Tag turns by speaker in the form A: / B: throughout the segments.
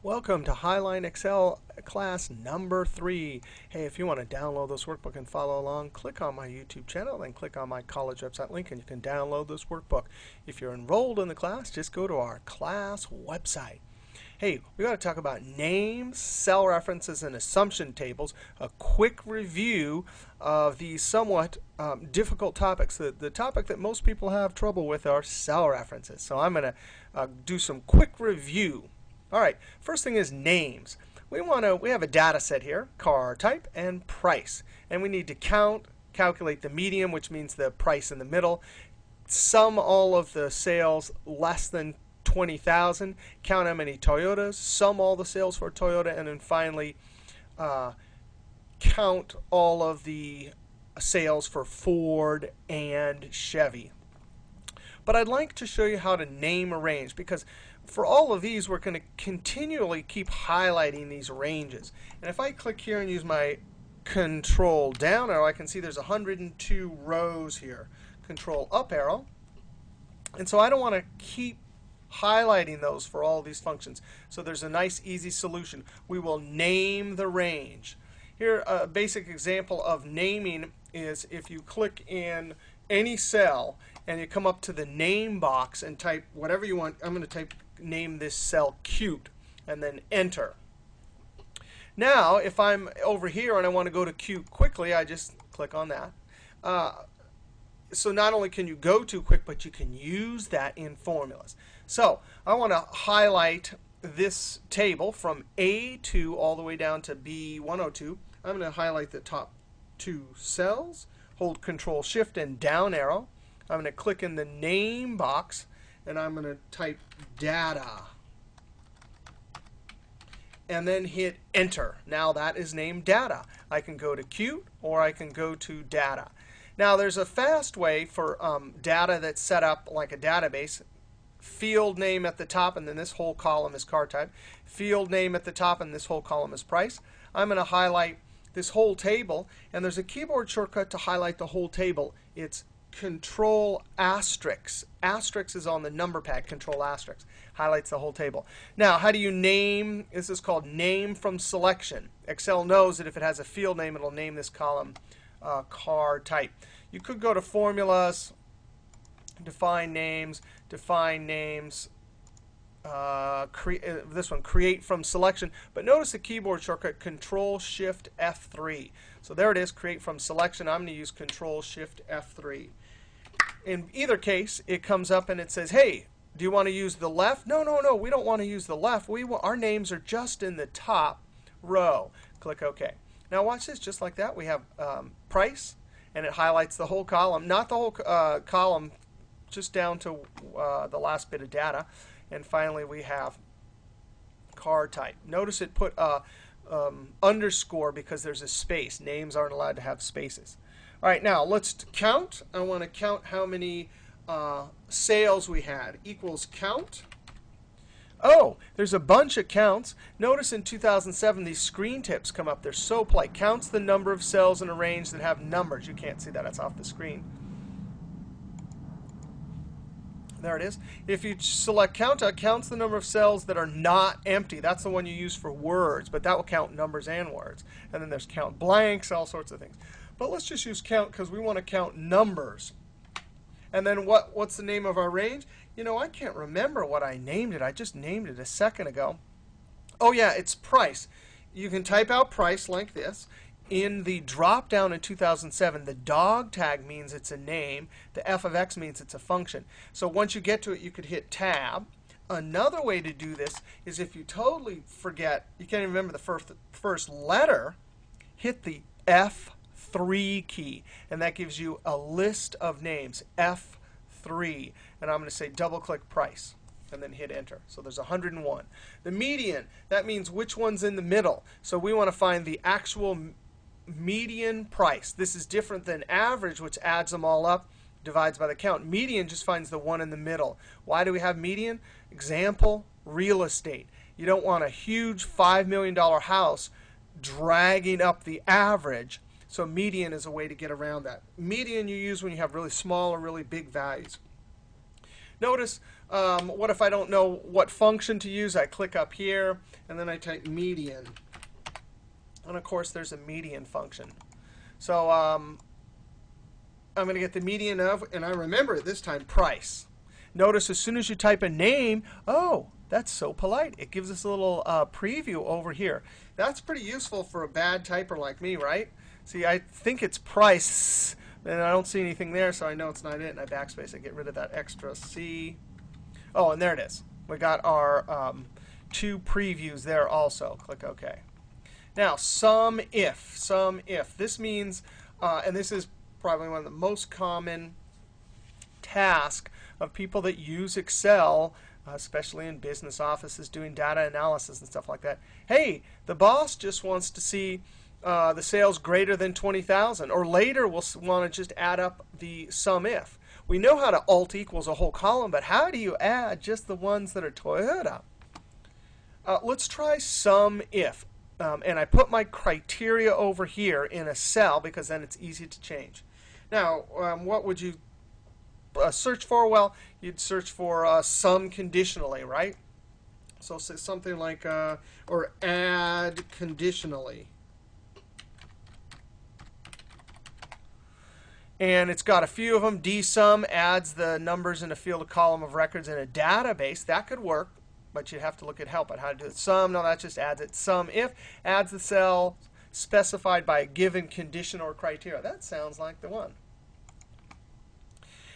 A: Welcome to Highline Excel class number 3. Hey, if you want to download this workbook and follow along, click on my YouTube channel, then click on my college website link, and you can download this workbook. If you're enrolled in the class, just go to our class website. Hey, we got to talk about names, cell references, and assumption tables. A quick review of these somewhat difficult topics. The topic that most people have trouble with are cell references. So I'm going to do some quick review. All right, first thing is names. We have a data set here, car type and price. And we need to calculate the median, which means the price in the middle, sum all of the sales less than 20,000, count how many Toyotas, sum all the sales for Toyota, and then finally count all of the sales for Ford and Chevy. But I'd like to show you how to name a range, because for all of these, we're going to continually keep highlighting these ranges. And if I click here and use my control down arrow, I can see there's 102 rows here. Control up arrow. And so I don't want to keep highlighting those for all of these functions. So there's a nice, easy solution. We will name the range. Here, a basic example of naming is if you click in any cell and you come up to the name box and type whatever you want. I'm going to name this cell cute, and then enter. Now, if I'm over here and I want to go to cute quickly, I just click on that. So not only can you go to quick, but you can use that in formulas. So I want to highlight this table from A2 all the way down to B102. I'm going to highlight the top 2 cells, hold Control Shift and down arrow. I'm going to click in the name box, and I'm going to type data. And then hit enter. Now that is named data. I can go to cute, or I can go to data. Now there's a fast way for data that's set up like a database. Field name at the top, and then this whole column is car type. Field name at the top, and this whole column is price. I'm going to highlight this whole table, and there's a keyboard shortcut to highlight the whole table. It's Control asterisk. Asterisk is on the number pad. Control asterisk highlights the whole table. Now, how do you name? This is called name from selection. Excel knows that if it has a field name, it'll name this column car type. You could go to formulas, define names, this one, create from selection. But notice the keyboard shortcut, Control Shift F3. So there it is, create from selection. I'm going to use Control Shift F3. In either case, it comes up and it says, hey, do you want to use the left? No, we don't want to use the left. Our names are just in the top row. Click OK. Now watch this, just like that. We have price, and it highlights the whole column. Not the whole column, just down to the last bit of data. And finally, we have car type. Notice it put underscore because there's a space. Names aren't allowed to have spaces. All right, now let's count. I want to count how many sales we had. Equals count. Oh, there's a bunch of counts. Notice in 2007, these screen tips come up. They're so polite. Counts the number of cells in a range that have numbers. You can't see that. It's off the screen. There it is. If you select count, it counts the number of cells that are not empty. That's the one you use for words, but that will count numbers and words. And then there's count blanks, all sorts of things. But let's just use count because we want to count numbers. And then what's the name of our range? You know, I can't remember what I named it. I just named it a second ago. Oh, yeah, it's price. You can type out price like this. In the drop down in 2007, the dog tag means it's a name. The f of x means it's a function. So once you get to it, you could hit tab. Another way to do this is if you totally forget, you can't even remember the first letter, hit the F3 key. And that gives you a list of names, F3. And I'm going to say double click price, and then hit enter. So there's 101. The median, that means which one's in the middle. So we want to find the actual median price. This is different than average, which adds them all up, divides by the count. Median just finds the one in the middle. Why do we have median? Example, real estate. You don't want a huge $5 million house dragging up the average. So median is a way to get around that. Median you use when you have really small or really big values. Notice What if I don't know what function to use? I click up here, and then I type median. And of course, there's a median function. So I'm going to get the median of, and I remember it this time, price. Notice as soon as you type a name, oh, that's so polite. It gives us a little preview over here. That's pretty useful for a bad typer like me, right? See, I think it's price, and I don't see anything there, so I know it's not it, and I backspace. I get rid of that extra C. Oh, and there it is. We got our 2 previews there also. Click OK. Now, sum if. Sum if. This means, and this is probably one of the most common tasks of people that use Excel, especially in business offices doing data analysis and stuff like that. Hey, the boss just wants to see the sales greater than 20,000. Or later, we'll want to just add up the sum if. We know how to alt equals a whole column, but how do you add just the ones that are Toyota? Let's try sum if. And I put my criteria over here in a cell because then it's easy to change. Now, what would you search for? Well, you'd search for sum conditionally, right? So say something like, or add conditionally. And it's got a few of them. dsum adds the numbers in a field or column of records in a database. That could work, but you'd have to look at help on how to do it. Sum, no, that just adds it. Sum if adds the cell specified by a given condition or criteria. That sounds like the one.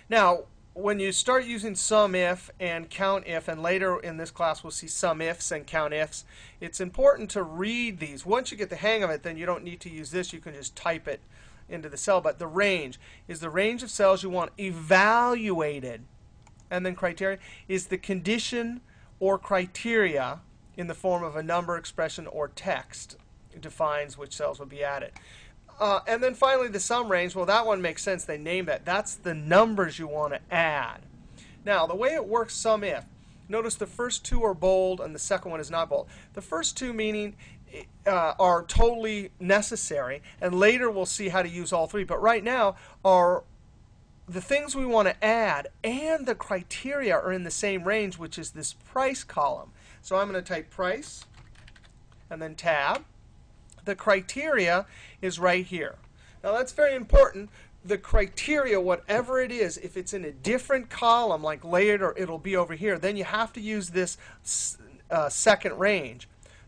A: Now, when you start using sum if and count if, and later in this class we'll see sum ifs and count ifs, it's important to read these. Once you get the hang of it, then you don't need to use this. You can just type it into the cell. But the range is the range of cells you want evaluated. And then criteria is the condition or criteria in the form of a number, expression, or text. It defines which cells would be added. And then finally, the sum range. Well, that one makes sense. They named that. That's the numbers you want to add. Now, the way it works sum if, notice the first 2 are bold and the second one is not bold. The first 2 meaning are totally necessary. And later we'll see how to use all 3. But right now, the things we want to add and the criteria are in the same range, which is this price column. So I'm going to type price and then tab. The criteria is right here. Now, that's very important. The criteria, whatever it is, if it's in a different column, like later it'll be over here, then you have to use this second range.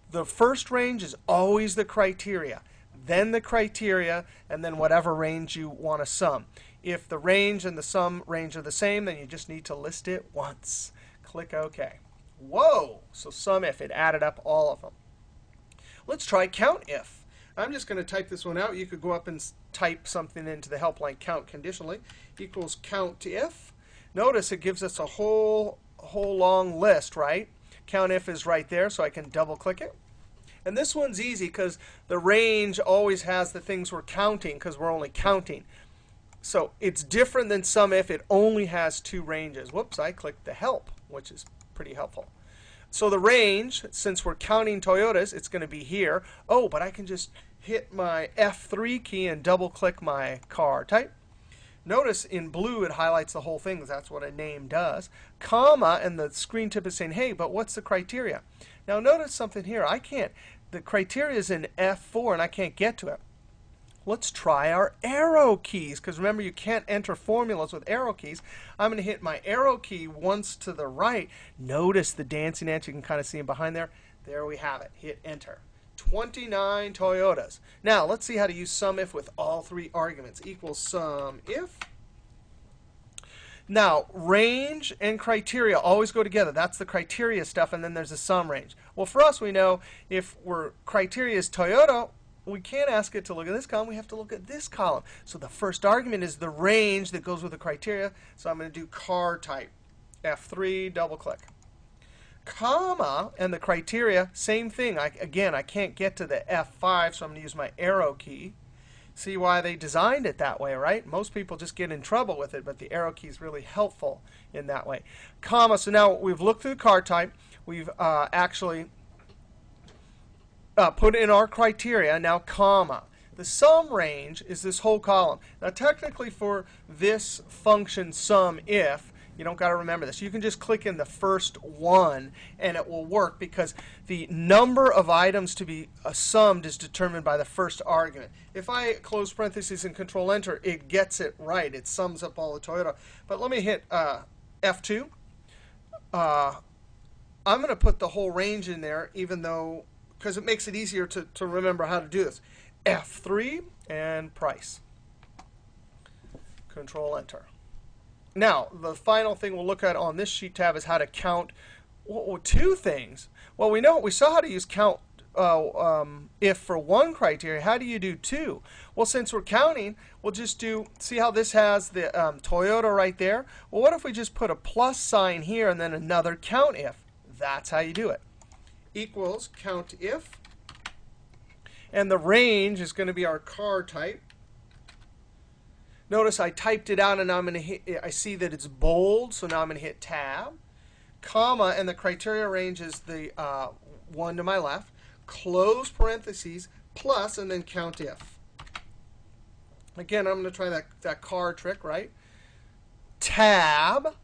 A: The first range is always the criteria, then the criteria, and then whatever range you want to sum. If the range and the sum range are the same, then you just need to list it once. Click OK. Whoa! So sum if, it added up all of them. Let's try count if. I'm just going to type this one out. You could go up and type something into the help line, count conditionally, equals count if. Notice it gives us a whole long list, right? Count if is right there, so I can double click it. And this one's easy because the range always has the things we're counting because we're only counting. So it's different than sum if. It only has 2 ranges. Whoops, I clicked the help, which is pretty helpful. So the range, since we're counting Toyotas, it's going to be here. Oh, but I can just hit my F3 key and double click my car type. Notice in blue it highlights the whole thing because that's what a name does. Comma, and the screen tip is saying, hey, but what's the criteria? Now notice something here. I can't. The criteria is in F4 and I can't get to it. Let's try our arrow keys, because remember, you can't enter formulas with arrow keys. I'm going to hit my arrow key once to the right. Notice the dancing ant. You can kind of see them behind there. There we have it. Hit Enter. 29 Toyotas. Now, let's see how to use sum if with all 3 arguments. Equals sum if. Now, range and criteria always go together. That's the criteria stuff, and then there's a sum range. Well, for us, we know if criteria is Toyota, we can't ask it to look at this column. We have to look at this column. So the first argument is the range that goes with the criteria. So I'm going to do car type. F3, double click. Comma, and the criteria, same thing. Again, I can't get to the F5, so I'm going to use my arrow key. See why they designed it that way, right? Most people just get in trouble with it, but the arrow key is really helpful in that way. Comma, so now we've looked through the car type. We've actually put in our criteria, now comma. The sum range is this whole column. Now technically for this function sum if, You don't got to remember this. You can just click in the first one and it will work because the number of items to be summed is determined by the first argument. If I close parentheses and Control Enter, it gets it right. It sums up all the Toyota. But let me hit F2. I'm going to put the whole range in there, even though, because it makes it easier to remember how to do this. F3 and price. Control Enter. Now, the final thing we'll look at on this sheet tab is how to count two things. Well, we saw how to use count if for one criteria. How do you do two? Well, since we're counting, we'll just see how this has the Toyota right there? Well, what if we just put a plus sign here and then another count if? That's how you do it. Equals count if. And the range is going to be our car type. Notice I typed it out, and now I'm going to hit. I see that it's bold, so now I'm going to hit Tab, comma, and the criteria range is the one to my left. Close parentheses, plus, and then count if. Again, I'm going to try that car trick, right? Tab,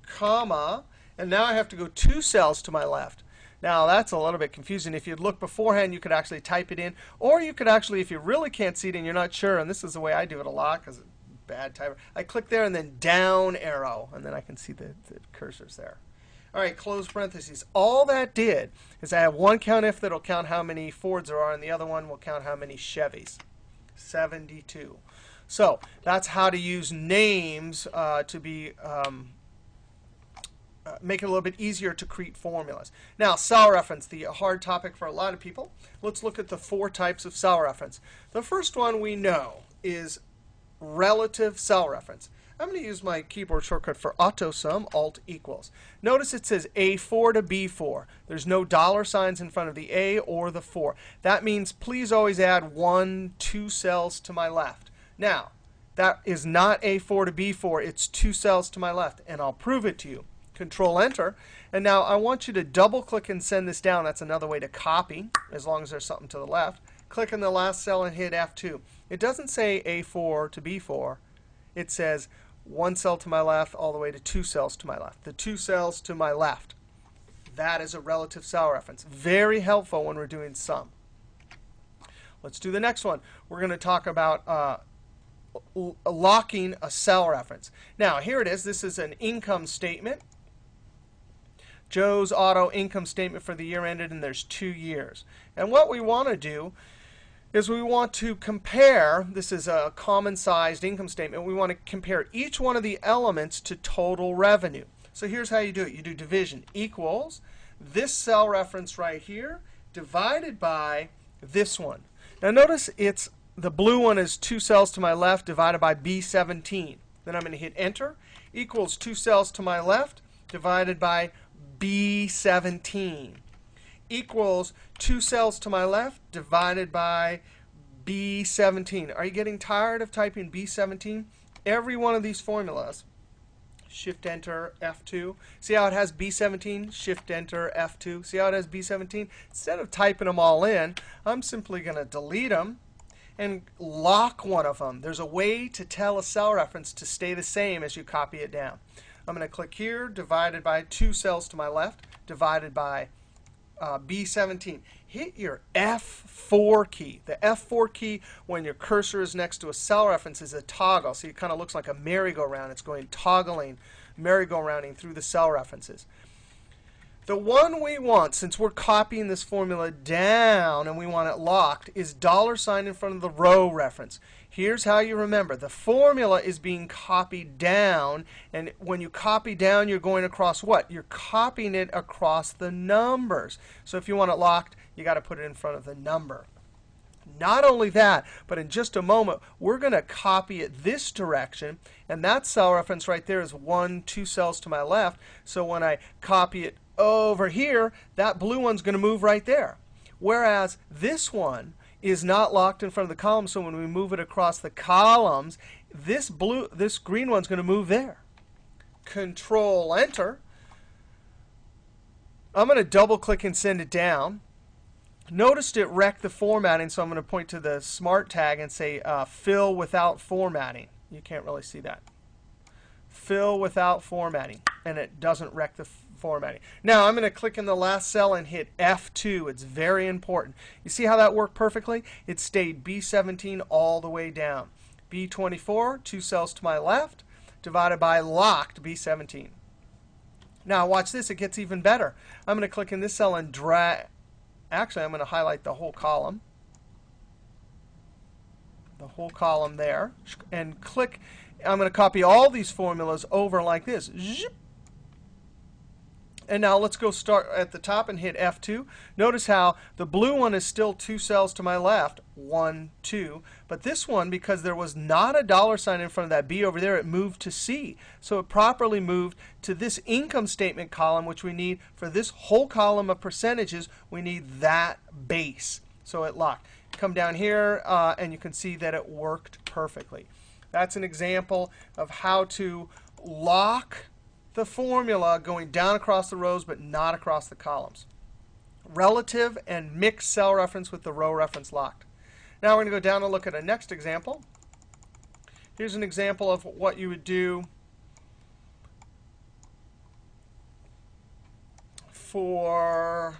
A: comma, and now I have to go 2 cells to my left. Now, that's a little bit confusing. If you'd look beforehand, you could actually type it in. Or you could actually, if you really can't see it and you're not sure, and this is the way I do it a lot because it's bad typer, I click there and then down arrow, and then I can see the cursors there. All right, close parentheses. All that did is I have one count if that'll count how many Fords there are, and the other one will count how many Chevys. 72. So that's how to use names to be make it a little bit easier to create formulas. Now, cell reference, the hard topic for a lot of people. Let's look at the 4 types of cell reference. The first one we know is relative cell reference. I'm going to use my keyboard shortcut for AutoSum, Alt equals. Notice it says A4 to B4. There's no dollar signs in front of the A or the 4. That means please always add 1, 2 cells to my left. Now, that is not A4 to B4. It's 2 cells to my left, and I'll prove it to you. Control Enter. And now I want you to double click and send this down. That's another way to copy, as long as there's something to the left. Click in the last cell and hit F2. It doesn't say A4 to B4. It says 1 cell to my left all the way to 2 cells to my left. The 2 cells to my left. That is a relative cell reference. Very helpful when we're doing sum. Let's do the next one. We're going to talk about locking a cell reference. Now, here it is. This is an income statement. Joe's Auto income statement for the year ended, and there's 2 years. And what we want to do is we want to compare. This is a common-sized income statement. We want to compare each one of the elements to total revenue. So here's how you do it. You do division equals this cell reference right here divided by this one. Now notice it's the blue one is 2 cells to my left divided by B17. Then I'm going to hit Enter. Equals 2 cells to my left divided by B17. Equals 2 cells to my left divided by B17. Are you getting tired of typing B17? Every one of these formulas, Shift Enter F2. See how it has B17? Shift Enter F2. See how it has B17? Instead of typing them all in, I'm simply going to delete them and lock one of them. There's a way to tell a cell reference to stay the same as you copy it down. I'm going to click here, divided by 2 cells to my left, divided by B17. Hit your F4 key. The F4 key, when your cursor is next to a cell reference, is a toggle. So it kind of looks like a merry-go-round. It's going toggling, merry-go-rounding through the cell references. The one we want, since we're copying this formula down and we want it locked, is $ in front of the row reference. Here's how you remember. The formula is being copied down, and when you copy down, you're going across what? You're copying it across the numbers. So if you want it locked, you got to put it in front of the number. Not only that, but in just a moment, we're going to copy it this direction, and that cell reference right there is 1, 2 cells to my left. So when I copy it over here, that blue one's going to move right there. Whereas this one is not locked in front of the column, so when we move it across the columns, this green one's going to move there. Control Enter. I'm going to double click and send it down. Notice it wrecked the formatting, so I'm going to point to the Smart tag and say fill without formatting. You can't really see that. fill without formatting, and it doesn't wreck the formatting. Now I'm going to click in the last cell and hit F2. It's very important. You see how that worked perfectly? It stayed B17 all the way down. B24, 2 cells to my left, divided by locked B17. Now watch this. It gets even better. I'm going to click in this cell and drag. Actually, I'm going to highlight the whole column. The whole column there. And click. I'm going to copy all these formulas over like this. Zip. And now let's go start at the top and hit F2. Notice how the blue one is still 2 cells to my left, 1, 2. But this one, because there was not a dollar sign in front of that B over there, it moved to C. So it properly moved to this income statement column, which we need for this whole column of percentages. We need that base. So it locked. Come down here, and you can see that it worked perfectly. That's an example of how to lock the formula going down across the rows but not across the columns. Relative and mixed cell reference with the row reference locked. Now we're going to go down and look at a next example. Here's an example of what you would do for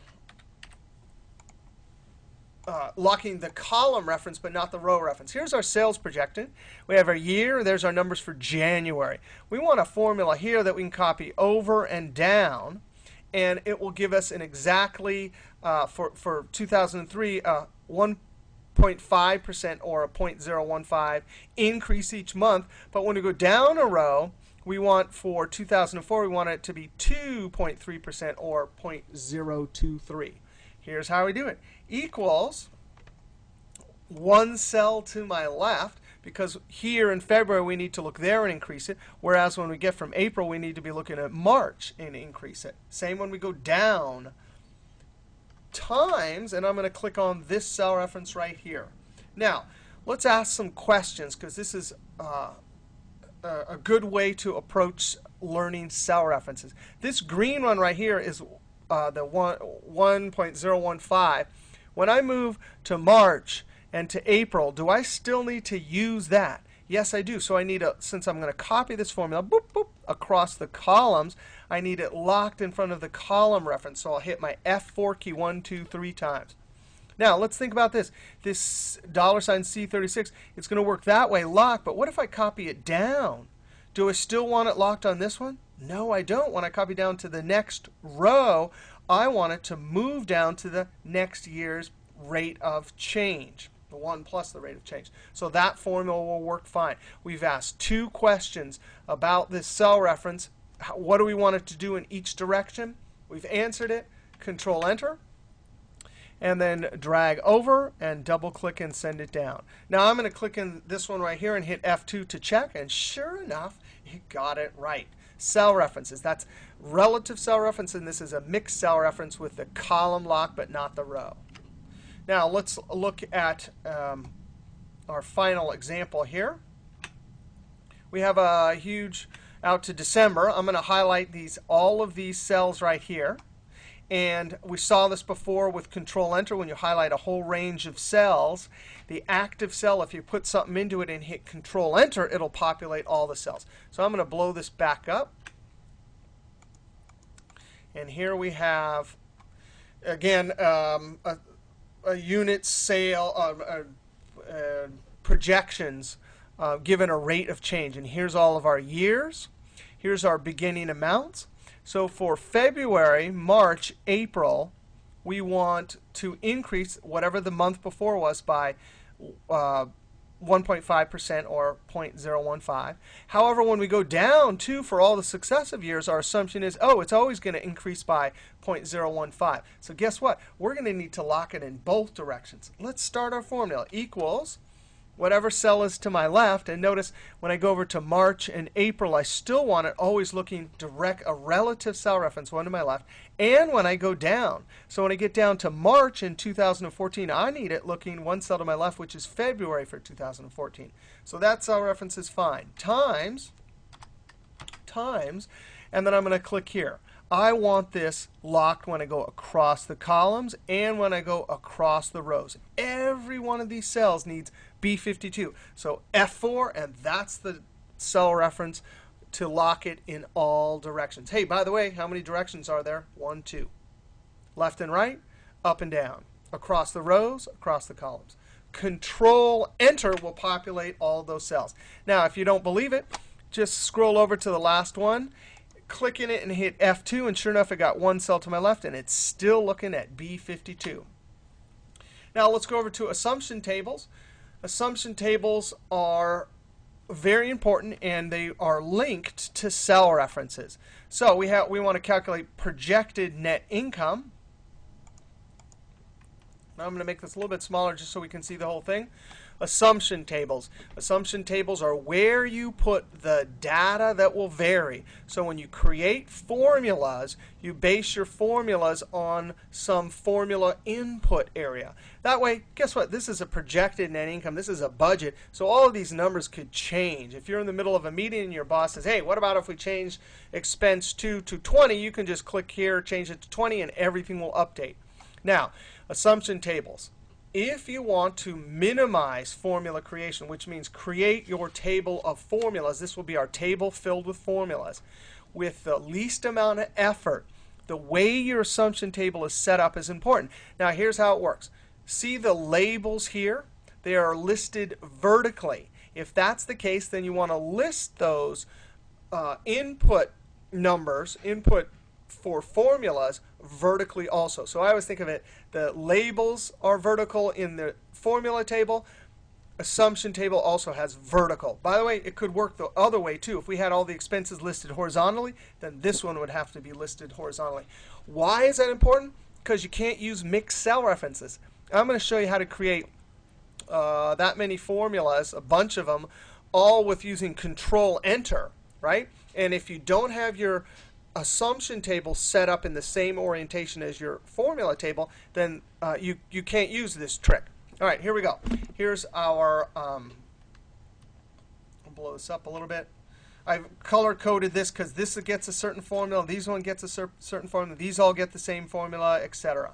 A: locking the column reference but not the row reference. Here's our sales projected. We have our year. There's our numbers for January. We want a formula here that we can copy over and down, and it will give us an exactly, for 2003, 1.5% or a 0.015 increase each month. But when we go down a row, we want for 2004, we want it to be 2.3% or 0.023. Here's how we do it. Equals 1 cell to my left, because here in February we need to look there and increase it, whereas when we get from April we need to be looking at March and increase it. Same when we go down. Times, and I'm going to click on this cell reference right here. Now, let's ask some questions, because this is a good way to approach learning cell references. This green one right here is the 1.015. When I move to March and to April, do I still need to use that? Yes, I do. So I need since I'm going to copy this formula boop, boop, across the columns, I need it locked in front of the column reference. So I'll hit my F4 key 1, 2, 3 times. Now, let's think about this. This $C36, it's going to work that way, locked. But what if I copy it down? Do I still want it locked on this one? No, I don't. When I copy down to the next row, I want it to move down to the next year's rate of change, the 1 plus the rate of change. So that formula will work fine. We've asked 2 questions about this cell reference. What do we want it to do in each direction? We've answered it. Control Enter. And then drag over and double click and send it down. Now I'm going to click in this one right here and hit F2 to check. And sure enough, it got it right. Cell references. That's relative cell reference, and this is a mixed cell reference with the column lock but not the row. Now let's look at our final example here. We have a huge out to December. I'm going to highlight all of these cells right here. And we saw this before with Control Enter. When you highlight a whole range of cells, the active cell, if you put something into it and hit Control Enter, it'll populate all the cells. So I'm going to blow this back up. And here we have, again, a unit sale projections given a rate of change. And here's all of our years. Here's our beginning amounts. So for February, March, April, we want to increase whatever the month before was by 1.5% or 0.015. However, when we go down to for all the successive years, our assumption is, oh, it's always going to increase by 0.015. So guess what? We're going to need to lock it in both directions. Let's start our formula. Equals whatever cell is to my left. And notice when I go over to March and April, I still want it always looking direct, a relative cell reference, one to my left. And when I go down, so when I get down to March in 2014, I need it looking 1 cell to my left, which is February for 2014. So that cell reference is fine. Times, and then I'm going to click here. I want this locked when I go across the columns and when I go across the rows. Every one of these cells needs B52. So F4, and that's the cell reference to lock it in all directions. Hey, by the way, how many directions are there? 1, 2. Left and right, up and down, across the rows, across the columns. Control Enter will populate all those cells. Now, if you don't believe it, just scroll over to the last one, click in it, and hit F2. And sure enough, it got one cell to my left, and it's still looking at B52. Now, let's go over to assumption tables. Assumption tables are very important, and they are linked to cell references. So we want to calculate projected net income. Now I'm going to make this a little bit smaller just so we can see the whole thing. Assumption tables. Assumption tables are where you put the data that will vary. So when you create formulas, you base your formulas on some formula input area. That way, guess what? This is a projected net income. This is a budget. So all of these numbers could change. If you're in the middle of a meeting and your boss says, hey, what about if we change expense 2 to 20? You can just click here, change it to 20, and everything will update. Now, assumption tables. If you want to minimize formula creation, which means create your table of formulas, this will be our table filled with formulas, with the least amount of effort, the way your assumption table is set up is important. Now, here's how it works. See the labels here? They are listed vertically. If that's the case, then you want to list those input numbers, input for formulas, vertically also. So I always think of it, the labels are vertical in the formula table. Assumption table also has vertical. By the way, it could work the other way too. If we had all the expenses listed horizontally, then this one would have to be listed horizontally. Why is that important? Because you can't use mixed cell references. I'm going to show you how to create that many formulas, a bunch of them, all with using Control Enter, right? And if you don't have your assumption table set up in the same orientation as your formula table, then you can't use this trick. All right, here we go. Here's our, I'll blow this up a little bit. I've color-coded this because this gets a certain formula, these one gets a certain formula, these all get the same formula, etc.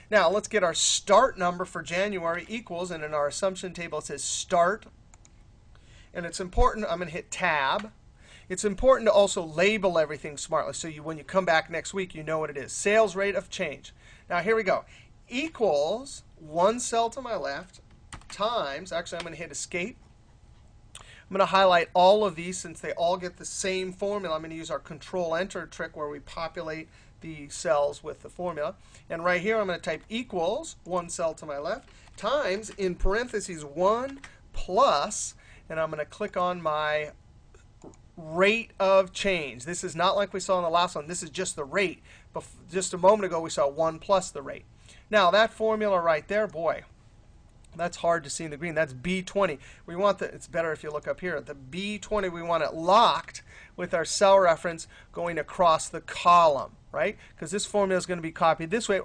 A: Now, let's get our start number for January equals, and in our assumption table it says start. And it's important, I'm going to hit Tab. It's important to also label everything smartly so when you come back next week, you know what it is. Sales rate of change. Now, here we go. Equals one cell to my left times, actually, I'm going to hit Escape. I'm going to highlight all of these since they all get the same formula. I'm going to use our Control Enter trick where we populate the cells with the formula. And right here, I'm going to type equals one cell to my left times, in parentheses, 1 plus, and I'm going to click on my rate of change. This is not like we saw in the last one. This is just the rate. Just a moment ago, we saw 1 plus the rate. Now, that formula right there, boy, that's hard to see in the green. That's B20. We want the, it's better if you look up here. The B20, we want it locked with our cell reference going across the column, right? Because this formula is going to be copied this way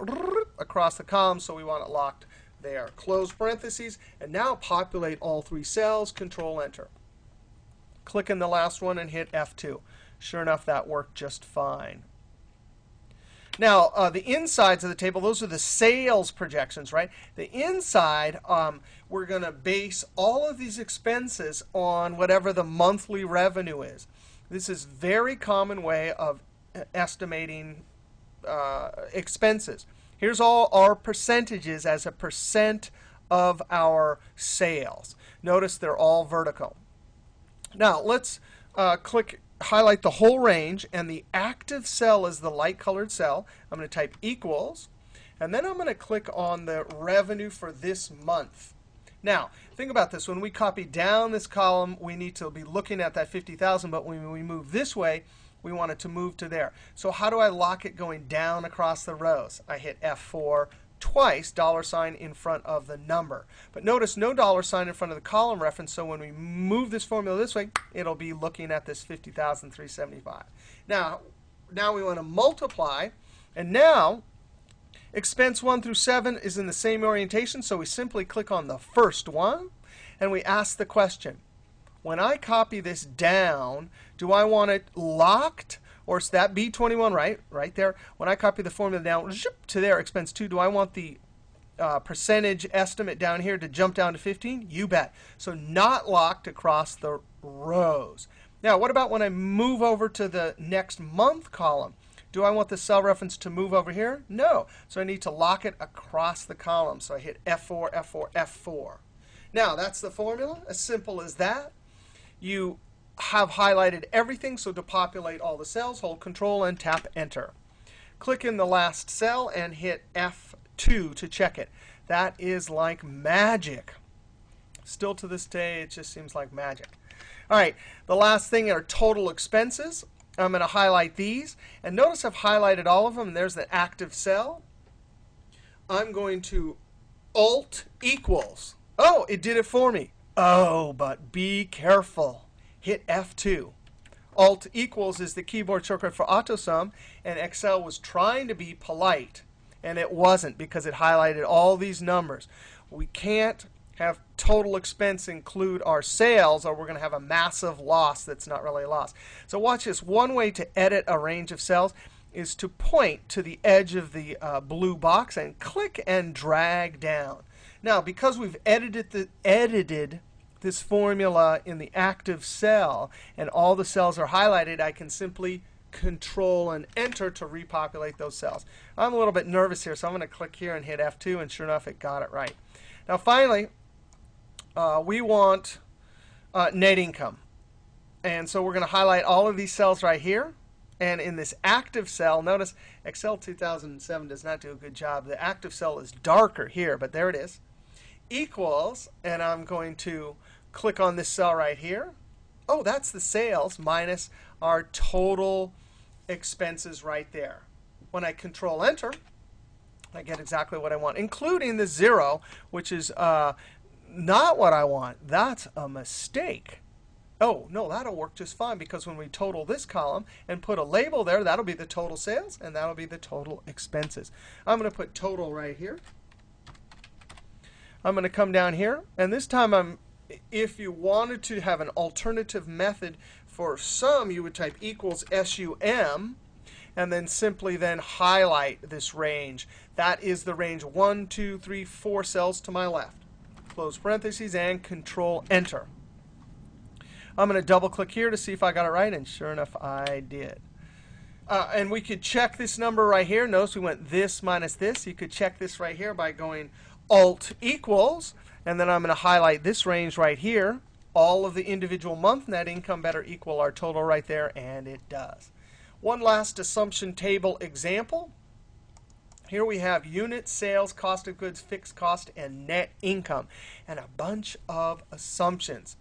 A: across the column, so we want it locked there. Close parentheses, and now populate all 3 cells, Control Enter. Click in the last one and hit F2. Sure enough, that worked just fine. Now, the insides of the table, those are the sales projections, right? The inside, we're going to base all of these expenses on whatever the monthly revenue is. This is a very common way of estimating expenses. Here's all our percentages as a percent of our sales. Notice they're all vertical. Now, let's highlight the whole range, and the active cell is the light-colored cell. I'm going to type equals, and then I'm going to click on the revenue for this month. Now, think about this. When we copy down this column, we need to be looking at that 50,000, but when we move this way, we want it to move to there. So how do I lock it going down across the rows? I hit F4 twice, $ in front of the number. But notice no $ in front of the column reference, so when we move this formula this way, it'll be looking at this 50,375. Now we want to multiply, and now expense 1 through 7 is in the same orientation, so we simply click on the first one, and we ask the question, when I copy this down, do I want it locked? Or is that B21 right there? When I copy the formula down to there, expense 2, do I want the percentage estimate down here to jump down to 15? You bet. So not locked across the rows. Now, what about when I move over to the next month column? Do I want the cell reference to move over here? No. So I need to lock it across the column. So I hit F4, F4, F4. Now, that's the formula. As simple as that. You have highlighted everything. So to populate all the cells, hold Control and tap Enter. Click in the last cell and hit F2 to check it. That is like magic. Still to this day, it just seems like magic. All right, the last thing are total expenses. I'm going to highlight these. And notice I've highlighted all of them. There's the active cell. I'm going to Alt equals. Oh, it did it for me. Oh, but be careful. Hit F2. Alt equals is the keyboard shortcut for AutoSum. And Excel was trying to be polite. And it wasn't because it highlighted all these numbers. We can't have total expense include our sales, or we're going to have a massive loss that's not really a loss. So watch this. One way to edit a range of cells is to point to the edge of the blue box and click and drag down. Now, because we've edited this formula in the active cell and all the cells are highlighted, I can simply Control and Enter to repopulate those cells. I'm a little bit nervous here, so I'm going to click here and hit F2, and sure enough, it got it right. Now, finally, we want net income. And so we're going to highlight all of these cells right here. And in this active cell, notice Excel 2007 does not do a good job. The active cell is darker here, but there it is. Equals, and I'm going to click on this cell right here. Oh, that's the sales minus our total expenses right there. When I Control Enter, I get exactly what I want, including the 0, which is not what I want. That's a mistake. Oh, no, that'll work just fine because when we total this column and put a label there, that'll be the total sales, and that'll be the total expenses. I'm going to put total right here. I'm going to come down here, and this time if you wanted to have an alternative method for sum, you would type equals SUM, and then simply then highlight this range. That is the range 1, 2, 3, 4 cells to my left. Close parentheses and Control Enter. I'm going to double click here to see if I got it right, and sure enough, I did. And we could check this number right here. Notice we went this minus this. You could check this right here by going Alt equals, and then I'm going to highlight this range right here. All of the individual month net income better equal our total right there, and it does. One last assumption table example. Here we have unit sales, cost of goods, fixed cost, and net income, and a bunch of assumptions.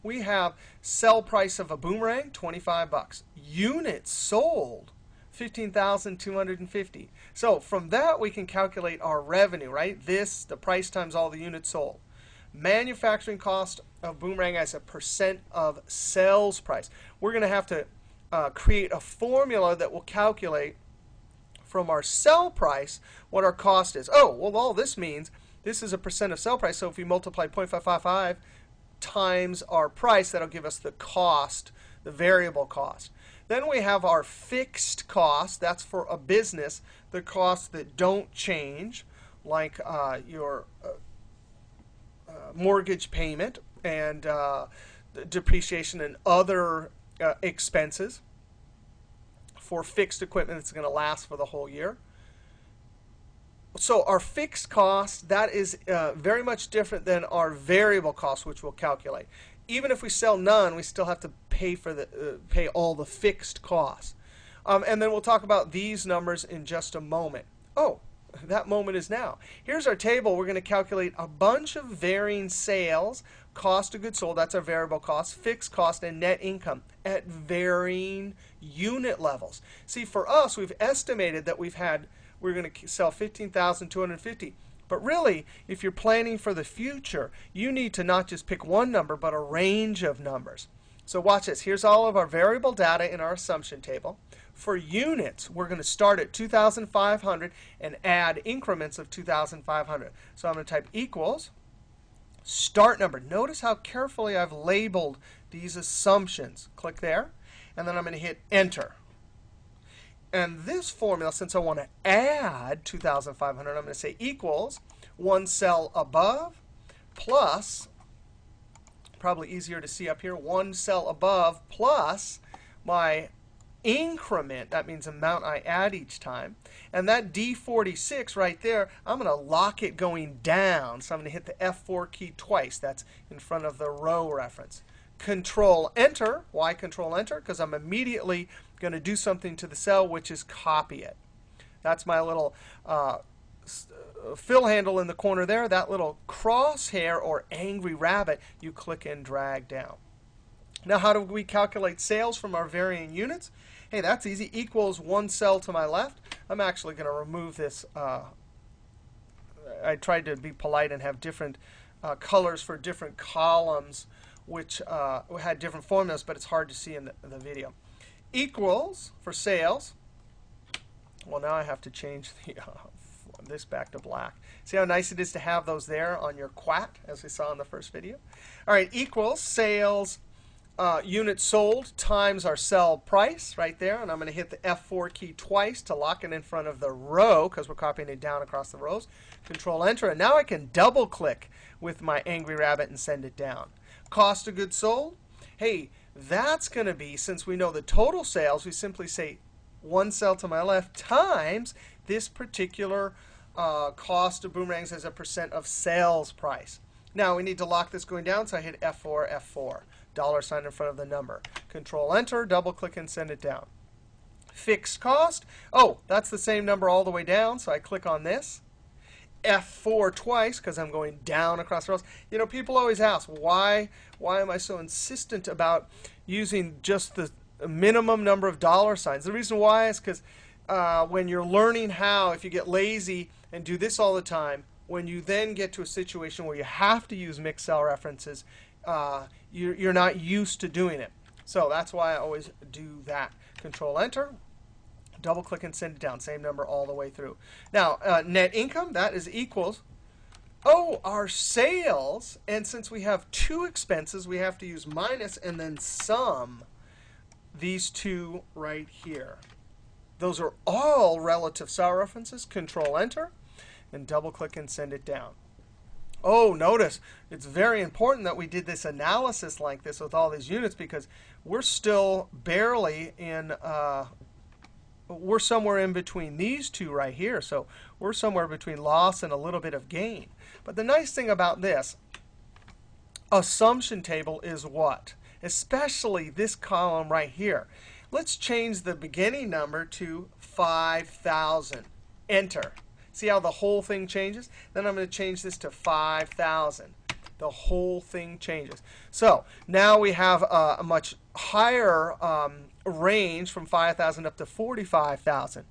A: We have sell price of a boomerang, 25 bucks. Units sold, 15,250. So from that, we can calculate our revenue, right? This, the price times all the units sold. Manufacturing cost of boomerang as a percent of sales price. We're going to have to create a formula that will calculate from our sell price what our cost is. Oh, well, all this means this is a percent of sell price. So if we multiply 0.555 times our price, that'll give us the cost, the variable cost. Then we have our fixed cost. That's for a business, the costs that don't change, like your mortgage payment and depreciation and other expenses for fixed equipment that's going to last for the whole year. So our fixed cost, that is very much different than our variable cost, which we'll calculate. Even if we sell none, we still have to pay for pay all the fixed costs. And then we'll talk about these numbers in just a moment. Oh, that moment is now. Here's our table. We're going to calculate a bunch of varying sales, cost of goods sold, that's our variable cost, fixed cost, and net income at varying unit levels. See, for us, we've estimated that we're going to sell 15,250. But really, if you're planning for the future, you need to not just pick one number, but a range of numbers. So watch this. Here's all of our variable data in our assumption table. For units, we're going to start at 2,500 and add increments of 2,500. So I'm going to type equals start number. Notice how carefully I've labeled these assumptions. Click there, and then I'm going to hit Enter. And this formula, since I want to add 2,500, I'm going to say equals one cell above plus probably easier to see up here, one cell above plus my increment. That means amount I add each time. And that D46 right there, I'm going to lock it going down. So I'm going to hit the F4 key twice. That's in front of the row reference. Control Enter. Why Control Enter? Because I'm immediately going to do something to the cell, which is copy it. That's my little fill handle in the corner there. That little crosshair or angry rabbit, you click and drag down. Now, how do we calculate sales from our varying units? Hey, that's easy. Equals one cell to my left. I'm actually going to remove this. I tried to be polite and have different colors for different columns, which had different formulas, but it's hard to see in the video. Equals for sales. Well, now I have to change this back to black. See how nice it is to have those there on your quat, as we saw in the first video? All right, equals sales units sold times our cell price right there. And I'm going to hit the F4 key twice to lock it in front of the row, because we're copying it down across the rows. Control Enter. And now I can double click with my angry rabbit and send it down. Cost of goods sold. Hey, that's going to be, since we know the total sales, we simply say one cell to my left times this particular cost of boomerangs as a percent of sales price. Now we need to lock this going down, so I hit F4, F4. Dollar sign in front of the number. Control Enter, double click and send it down. Fixed cost. Oh, that's the same number all the way down, so I click on this. F4 twice, because I'm going down across the rows. You know, people always ask, why am I so insistent about using just the minimum number of dollar signs? The reason why is because when you're learning how, if you get lazy and do this all the time, when you then get to a situation where you have to use mixed cell references, you're not used to doing it. So that's why I always do that. Control Enter. Double click and send it down. Same number all the way through. Now, net income, that is equals, our sales. And since we have two expenses, we have to use minus and then sum these two right here. Those are all relative cell references. Control Enter. And double click and send it down. Oh, notice it's very important that we did this analysis like this with all these units, because we're still barely in, we're somewhere in between these two right here. So we're somewhere between loss and a little bit of gain. But the nice thing about this assumption table is what? Especially this column right here. Let's change the beginning number to 5,000. Enter. See how the whole thing changes? Then I'm going to change this to 5,000. The whole thing changes. So now we have a much higher range from 5,000 up to 45,000.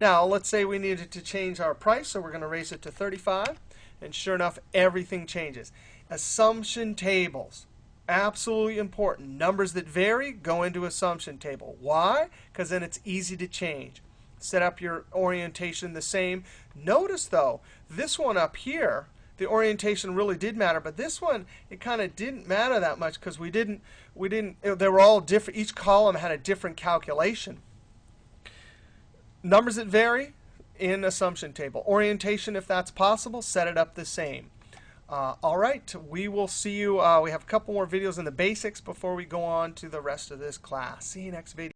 A: Now let's say we needed to change our price, so we're going to raise it to 35. And sure enough, everything changes. Assumption tables. Absolutely important. Numbers that vary go into assumption table. Why? Because then it's easy to change. Set up your orientation the same. Notice, though, this one up here, the orientation really did matter. But this one, it kind of didn't matter that much, because they were all different. Each column had a different calculation. Numbers that vary in assumption table. Orientation, if that's possible, set it up the same. All right, we will see you. We have a couple more videos in the basics before we go on to the rest of this class. See you next video.